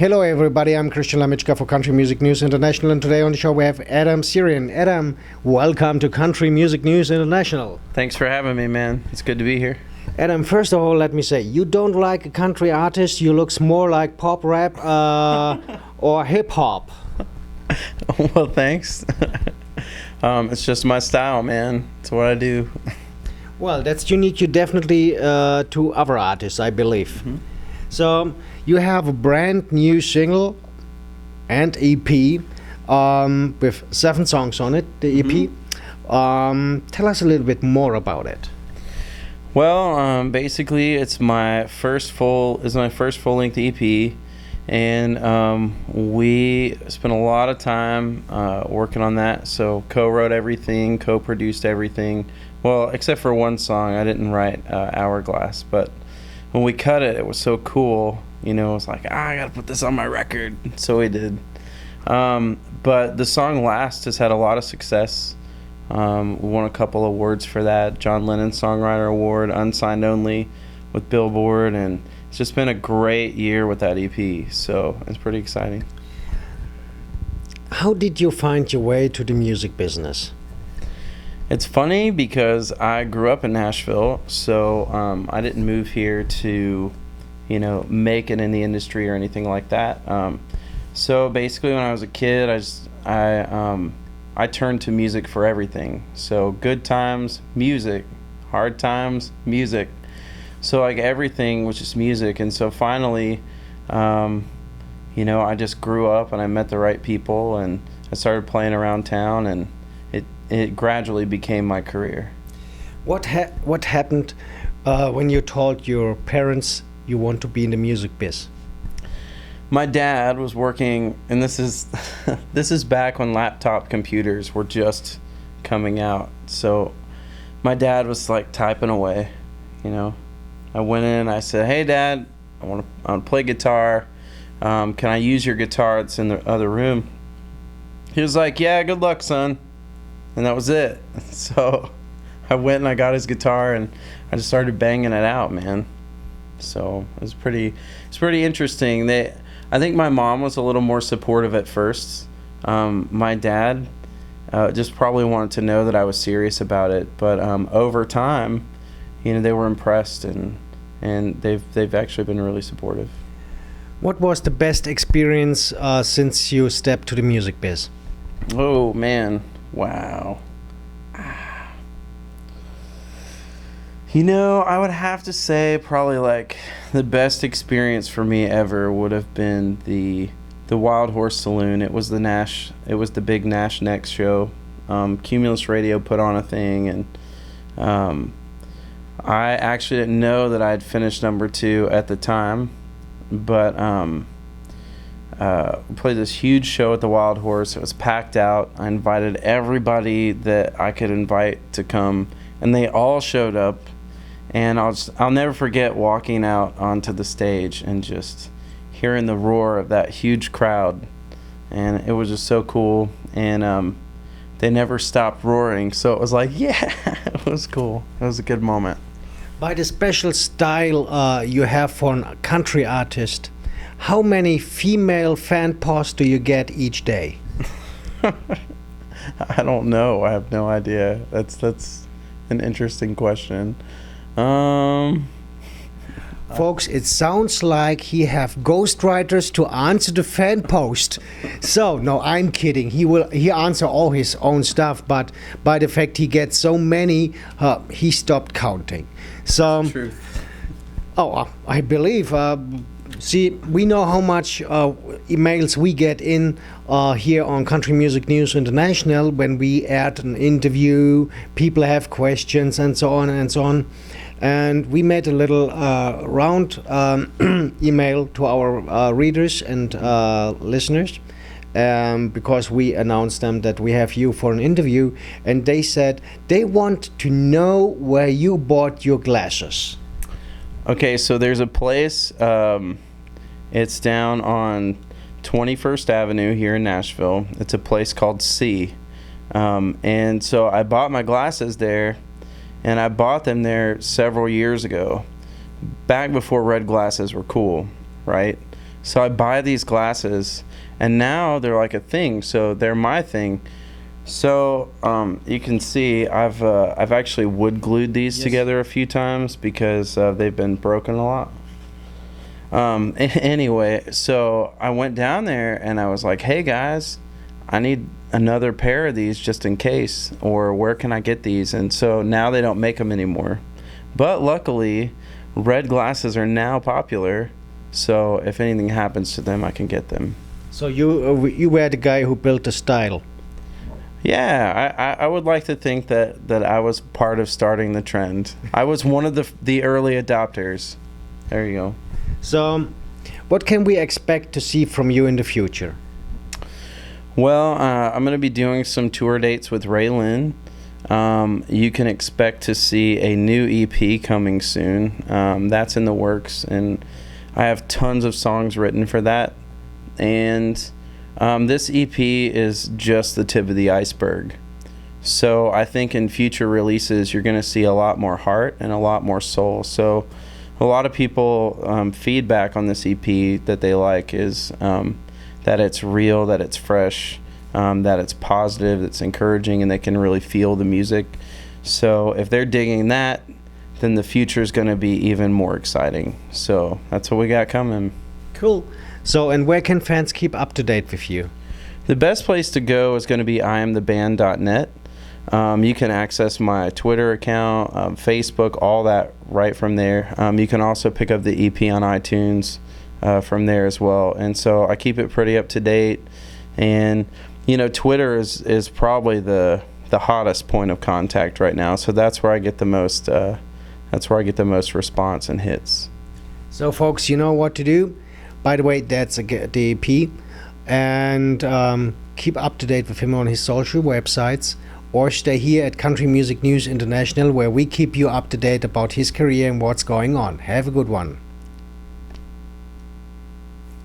Hello, everybody. I'm Christian Lamitschka for Country Music News International, and today on the show we have Adam Searan. Adam, welcome to Country Music News International. Thanks for having me, man. It's good to be here. Adam, first of all, let me say, you don't like a country artist. You looks more like pop rap or hip hop. Well, thanks. It's just my style, man. It's what I do. Well, that's unique. You definitely to other artists, I believe. Mm-hmm. So you have a brand new single and EP with 7 songs on it. The EP. Mm-hmm. Tell us a little bit more about it. Well, basically, it's my first full-length EP, and we spent a lot of time working on that. So co-wrote everything, co-produced everything. Well, except for one song, I didn't write Hourglass, but when we cut it, it was so cool. You know, it was like, I gotta put this on my record. So we did. But the song Last has had a lot of success. We won a couple awards for that. John Lennon Songwriter Award, Unsigned Only with Billboard, and it's just been a great year with that EP. So it's pretty exciting. How did you find your way to the music business? It's funny because I grew up in Nashville, so I didn't move here to, make it in the industry or anything like that. So basically, when I was a kid, I turned to music for everything. So good times, music. Hard times, music. So like everything was just music. And so finally, I just grew up and I met the right people and I started playing around town, and it gradually became my career. What happened when you told your parents you want to be in the music biz? My dad was working, and this is this is back when laptop computers were just coming out. So my dad was like typing away, I went in and I said, "Hey Dad, I want to play guitar. Can I use your guitar that's in the other room?" He was like, "Yeah, good luck, son." And that was it. So I went and I got his guitar and I just started banging it out, man. So it's pretty interesting. I think my mom was a little more supportive at first. My dad just probably wanted to know that I was serious about it. But over time, they were impressed, and they've actually been really supportive. What was the best experience since you stepped to the music biz? Oh man, wow. I would have to say probably like the best experience for me ever would have been the Wild Horse Saloon. It was the big Nash Next show. Cumulus Radio put on a thing, and I actually didn't know that I had finished number 2 at the time, but we played this huge show at the Wild Horse. It was packed out. I invited everybody that I could invite to come, and they all showed up. And I'll never forget walking out onto the stage and just hearing the roar of that huge crowd, and it was just so cool. And they never stopped roaring, so it was like, yeah, it was cool. It was a good moment. By the special style you have for a country artist, how many female fan posts do you get each day? I don't know. I have no idea. That's an interesting question. Folks, it sounds like he have ghostwriters to answer the fan post. So no, I'm kidding. He answer all his own stuff, but by the fact he gets so many, he stopped counting. So, Truth. I believe. See, we know how much emails we get in here on Country Music News International when we add an interview. People have questions and so on and so on. And we made a little round email to our readers and listeners because we announced them that we have you for an interview. And they said they want to know where you bought your glasses. Okay, so there's a place. It's down on 21st Avenue here in Nashville. It's a place called Sea. And so I bought my glasses there, and I bought them there several years ago, back before red glasses were cool, right? So I buy these glasses, and now they're like a thing. So they're my thing. So you can see I've actually wood glued these together a few times because they've been broken a lot. Anyway, so I went down there and I was like, hey guys, I need another pair of these just in case, or where can I get these? And so now they don't make them anymore. But luckily, red glasses are now popular, so if anything happens to them, I can get them. So you were the guy who built the style. Yeah, I would like to think that I was part of starting the trend. I was one of the early adopters. There you go. So, what can we expect to see from you in the future? Well, I'm going to be doing some tour dates with Ray Lynn. You can expect to see a new EP coming soon. That's in the works, and I have tons of songs written for that. And this EP is just the tip of the iceberg. So I think in future releases, you're going to see a lot more heart and a lot more soul. So a lot of people feedback on this EP that they like is that it's real, that it's fresh, that it's positive, it's encouraging, and they can really feel the music. So if they're digging that, then the future is going to be even more exciting. So that's what we got coming. Cool. So, and where can fans keep up to date with you? The best place to go is going to be iamtheband.net. You can access my Twitter account, Facebook, all that right from there. You can also pick up the EP on iTunes from there as well. And so I keep it pretty up to date. And you know, Twitter is probably the hottest point of contact right now. So that's where I get the most. That's where I get the most response and hits. So, folks, you know what to do. By the way, that's the EP. And keep up to date with him on his social websites, or stay here at Country Music News International, where we keep you up to date about his career and what's going on. Have a good one.